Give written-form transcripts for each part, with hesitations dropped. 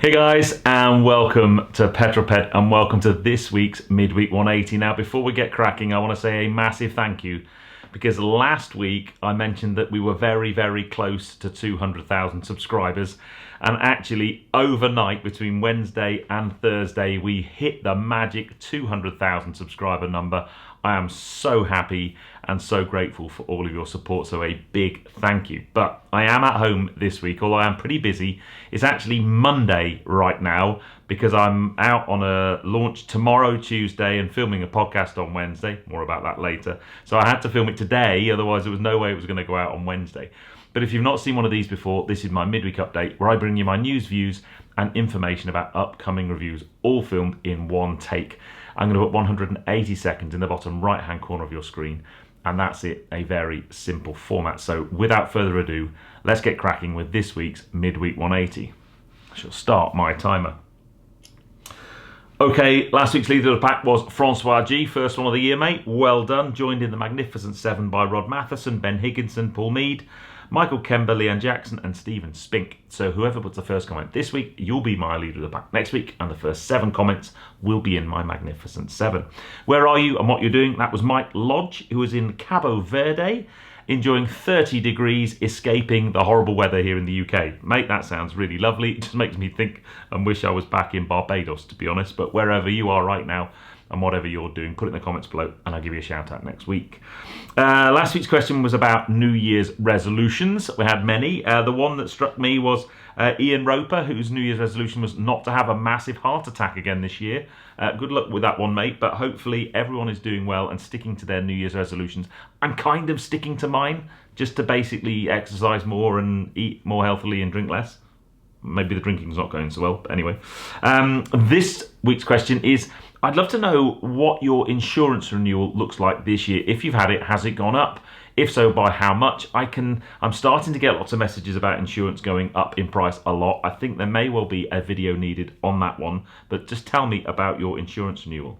Hey guys, and welcome to Petrol Ped, and welcome to this week's Midweek 180. Now, before we get cracking, I want to say a massive thank you, because last week I mentioned that we were very, very close to 200,000 subscribers, and actually overnight between Wednesday and Thursday we hit the magic 200,000 subscriber number. I am so happy and so grateful for all of your support, so a big thank you. But I am at home this week, although I am pretty busy. It's actually Monday right now because I'm out on a launch tomorrow, Tuesday, and filming a podcast on Wednesday. More about that later. So I had to film it today, otherwise there was no way it was going to go out on Wednesday. But if you've not seen one of these before, this is my midweek update where I bring you my news, views, and information about upcoming reviews, all filmed in one take. I'm going to put 180 seconds in the bottom right-hand corner of your screen, and that's it, a very simple format. So without further ado, let's get cracking with this week's Midweek 180. I shall start my timer. Okay, last week's leader of the pack was Francois G, first one of the year, mate. Well done. Joined in the Magnificent Seven by Rod Matheson, Ben Higginson, Paul Mead, Michael Kember, Leanne Jackson, and Stephen Spink. So whoever puts the first comment this week, you'll be my leader of the pack next week, and the first 7 comments will be in my Magnificent 7. Where are you and what you're doing? That was Mike Lodge, who was in Cabo Verde, enjoying 30 degrees, escaping the horrible weather here in the UK. Mate, that sounds really lovely. It just makes me think and wish I was back in Barbados, to be honest. But wherever you are right now, and whatever you're doing, put it in the comments below and I'll give you a shout out next week. Last week's question was about New Year's resolutions. We had many. The one that struck me was Ian Roper, whose New Year's resolution was not to have a massive heart attack again this year. Good luck with that one, mate, but hopefully everyone is doing well and sticking to their New Year's resolutions. I'm kind of sticking to mine, just to basically exercise more and eat more healthily and drink less. Maybe the drinking's not going so well, but anyway. This week's question is, I'd love to know what your insurance renewal looks like this year. If you've had it, has it gone up? If so, by how much? I'm starting to get lots of messages about insurance going up in price a lot. I think there may well be a video needed on that one, but just tell me about your insurance renewal.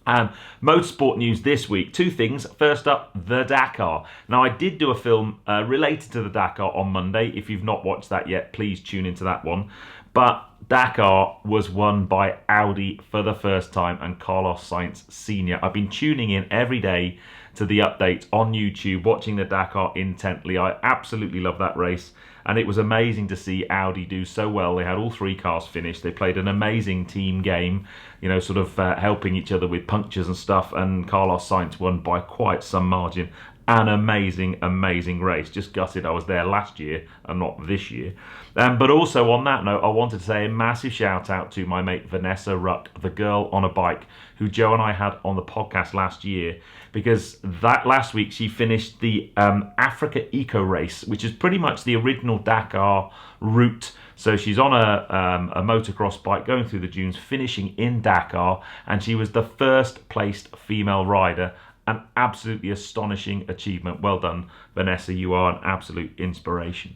Motorsport news this week, 2 things. First up, the Dakar. Now, I did do a film related to the Dakar on Monday. If you've not watched that yet, please tune into that one. But Dakar was won by Audi for the first time and Carlos Sainz Sr. I've been tuning in every day to the updates on YouTube, watching the Dakar intently. I absolutely love that race, and it was amazing to see Audi do so well. They had all 3 cars finished. They played an amazing team game, you know, sort of helping each other with punctures and stuff, and Carlos Sainz won by quite some margin. An amazing, amazing race. Just gutted I was there last year and not this year. But also on that note, I wanted to say a massive shout out to my mate Vanessa Ruck, the girl on a bike, who Joe and I had on the podcast last year, because that last week she finished the Africa Eco Race, which is pretty much the original Dakar route. So she's on a motocross bike going through the dunes, finishing in Dakar, and she was the first placed female rider. An absolutely astonishing achievement. Well done, Vanessa. You are an absolute inspiration.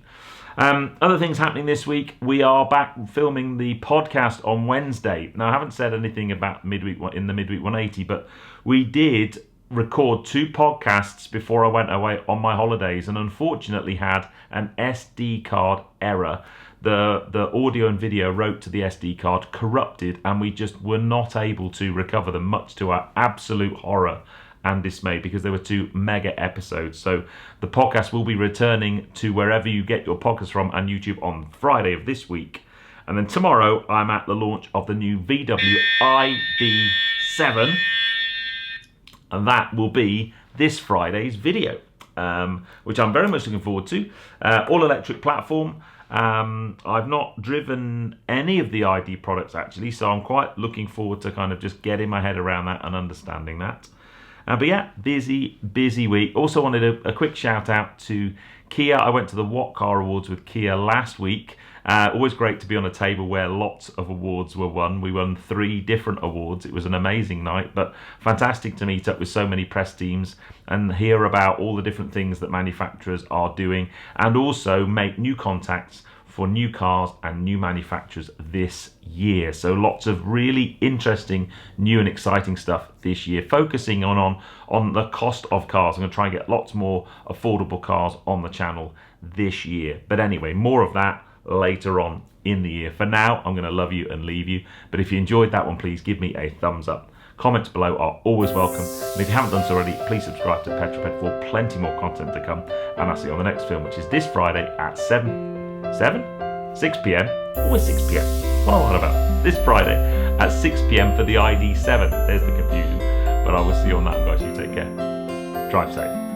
Other things happening this week. We are back filming the podcast on Wednesday. Now, I haven't said anything about midweek in the Midweek 180, but we did record 2 podcasts before I went away on my holidays, and unfortunately had an SD card error. The audio and video wrote to the SD card corrupted, and we just were not able to recover them, much to our absolute horror and dismay, because there were 2 mega episodes. So the podcast will be returning to wherever you get your podcast from and YouTube on Friday of this week. And then tomorrow I'm at the launch of the new VW ID7, and that will be this Friday's video, which I'm very much looking forward to. All electric platform. I've not driven any of the ID products actually, so I'm quite looking forward to kind of just getting my head around that and understanding that. But yeah, busy week. Also wanted a quick shout out to Kia. I went to the What Car Awards with Kia last week. Always great to be on a table where lots of awards were won. We won 3 different awards. It was an amazing night, but fantastic to meet up with so many press teams and hear about all the different things that manufacturers are doing, and also make new contacts for new cars and new manufacturers this year. So lots of really interesting, new and exciting stuff this year, focusing on the cost of cars. I'm going to try and get lots more affordable cars on the channel this year. But anyway, more of that later on in the year. For now, I'm going to love you and leave you. But if you enjoyed that one, please give me a thumbs up. Comments below are always welcome. And if you haven't done so already, please subscribe to Petrol Ped for plenty more content to come. And I'll see you on the next film, which is this Friday at 6 p.m. Always 6 p.m. What am I on about? This Friday at 6 p.m. for the ID7. There's the confusion. But I will see you on that, guys. You take care. Drive safe.